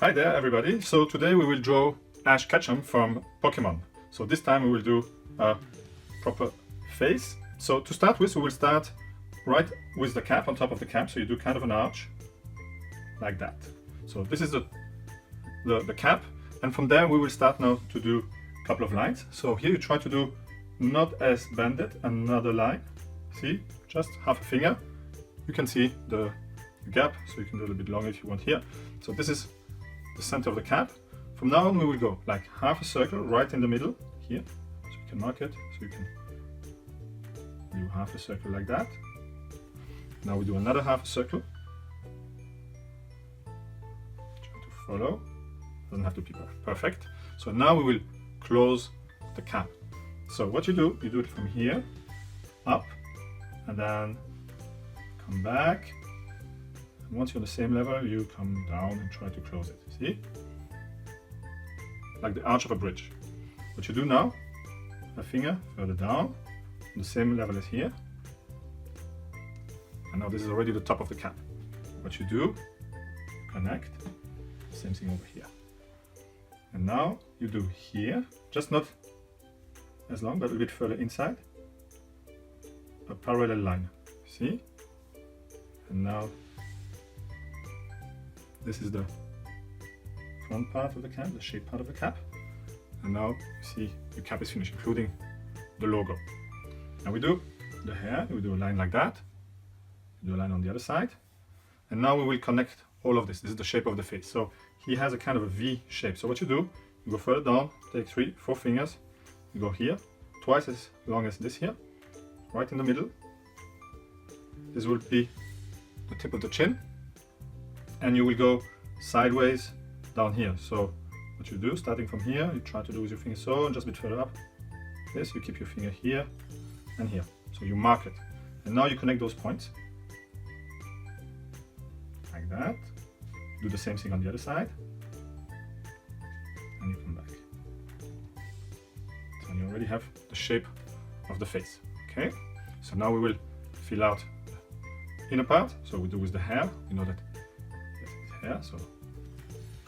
Hi there everybody, so today we will draw Ash Ketchum from Pokémon. So this time we will do a proper face. So to start with, we will start right with the cap, on top of the cap, so you do kind of an arch, like that. So this is the cap, and from there we will start now to do a couple of lines. So here you try to do not as banded, another line, see, just half a finger. You can see the gap, so you can do a little bit longer if you want here. So this is the center of the cap. From now on we will go like half a circle right in the middle here, so you can mark it, so you can do half a circle like that. Now we do another half a circle. Try to follow, doesn't have to be perfect. So now we will close the cap. So what you do it from here up and then come back. And once you're on the same level, you come down and try to close it. See? Like the arch of a bridge. What you do now, a finger further down, on the same level as here. And now this is already the top of the cap. What you do, connect, same thing over here. And now you do here, just not as long, but a bit further inside, a parallel line. See? And now this is the front part of the cap, the shape part of the cap. And now you see the cap is finished, including the logo. Now we do the hair, we do a line like that, we do a line on the other side. And now we will connect all of this. This is the shape of the face. So he has a kind of a V shape. So what you do, you go further down, take 3, 4 fingers, you go here, twice as long as this here, right in the middle. This will be the tip of the chin. And you will go sideways down here. So what you do, starting from here, you try to do with your finger so, and just a bit further up. This, you keep your finger here and here. So you mark it. And now you connect those points. Like that. Do the same thing on the other side. And you come back. So you already have the shape of the face. Okay? So now we will fill out the inner part. So we do with the hair. You know that hair, so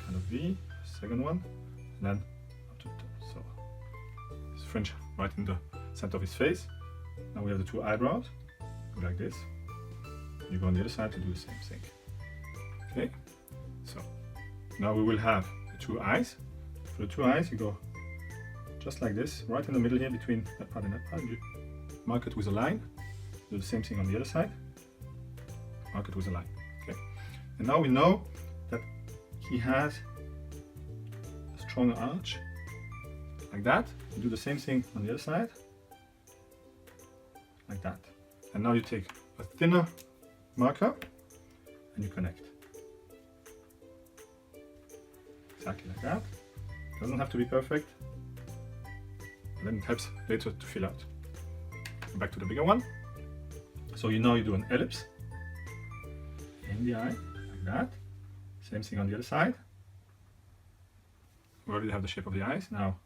kind of V, second one, and then up to the top. So this fringe right in the center of his face. Now we have the 2 eyebrows, go like this. You go on the other side to do the same thing. Okay, so now we will have the 2 eyes. For the 2 eyes, you go just like this, right in the middle here between that part and that part. You mark it with a line. Do the same thing on the other side. Mark it with a line. Okay, and now we know that he has a strong arch, like that. You do the same thing on the other side, like that. And now you take a thinner marker and you connect. Exactly like that. Doesn't have to be perfect, but then it helps later to fill out. Back to the bigger one. So you know you do an ellipse in the eye, like that. Same thing on the other side. We already have the shape of the eyes. Now,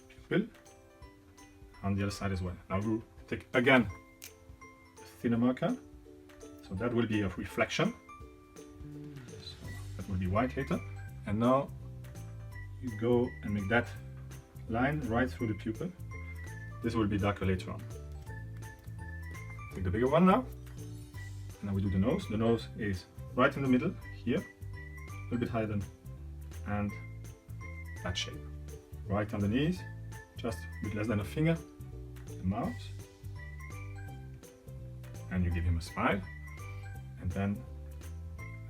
pupil on the other side as well. Now we'll take again a thinner marker. So that will be a reflection. So that will be white later. And now you go and make that line right through the pupil. This will be darker later on. Take the bigger one now. And now we do the nose. The nose is right in the middle here, a little bit higher than, and that shape. Right underneath, just a bit less than a finger, the mouth. And you give him a smile. And then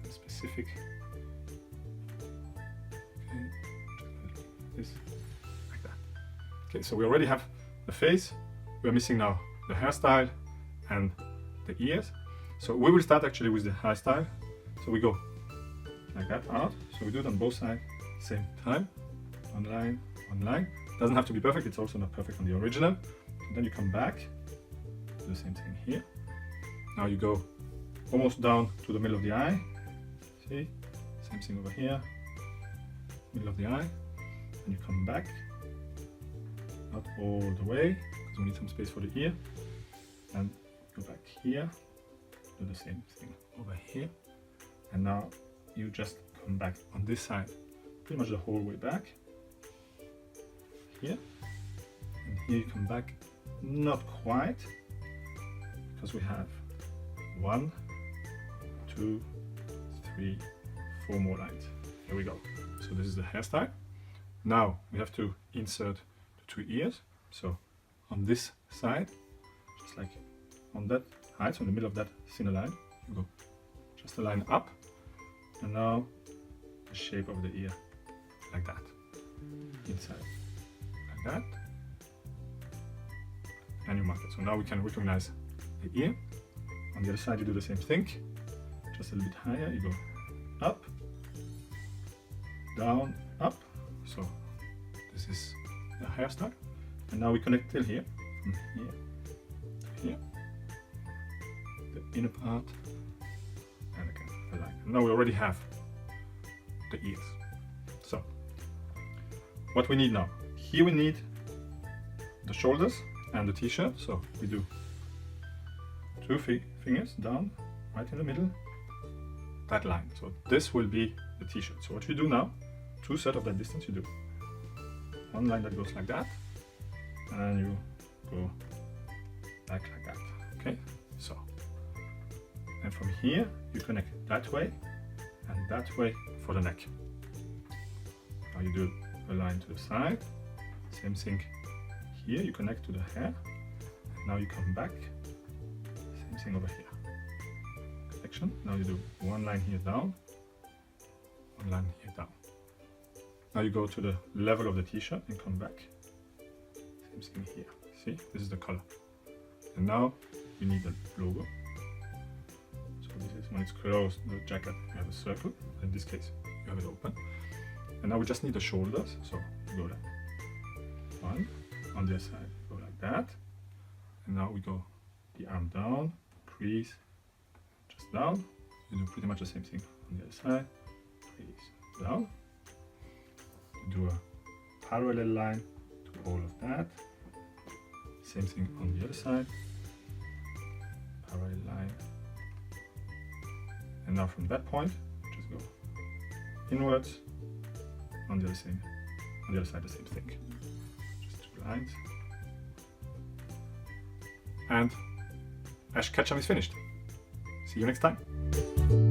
a specific, okay, this, like that. Okay, so we already have the face. We are missing now the hairstyle and the ears. So we will start actually with the hairstyle. So we go like that out. So we do it on both sides same time. One line, one line. Doesn't have to be perfect. It's also not perfect on the original. And then you come back. Do the same thing here. Now you go almost down to the middle of the eye. See? Same thing over here. Middle of the eye. And you come back. Not all the way, because we need some space for the ear. And go back here. Do the same thing over here. And now you just come back on this side, pretty much the whole way back. Here. And here you come back, not quite, because we have 1, 2, 3, 4 more lines. Here we go. So this is the hairstyle. Now we have to insert the 2 ears. So on this side, just like on that height, so in the middle of that thinner line, you go just a line up, and now the shape of the ear, like that, inside, like that, and you mark it. So now we can recognize the ear. On the other side you do the same thing, just a little bit higher, you go up, down, up. So this is the hairstyle, and now we connect till here, from here to here, the inner part, and again the line. And now we already have the ears. So what we need now, here we need the shoulders and the t-shirt. So we do 2 fingers down, right in the middle, that line. So this will be the t-shirt. So what you do now, 2 sets of that distance, you do 1 line that goes like that, and you go back like that. Okay, so, and from here you connect that way and that way for the neck. Now you do a line to the side, same thing here, you connect to the hair, and now you come back, same thing over here, connection. Now you do 1 line here down, 1 line here down. Now you go to the level of the t-shirt and come back, same thing here. See, this is the color. And now you need the logo. So this is when it's closed, the jacket, you have a circle. In this case, you have it open. And now we just need the shoulders. So you go like 1, on the other side, go like that. And now we go the arm down, crease, just down. You do pretty much the same thing on the other side, crease, down. You do a parallel line to all of that. Same thing on the other side, parallel line. And now from that point, just go inwards, on the other side the same thing. Just 2 lines. And Ash Ketchum is finished. See you next time.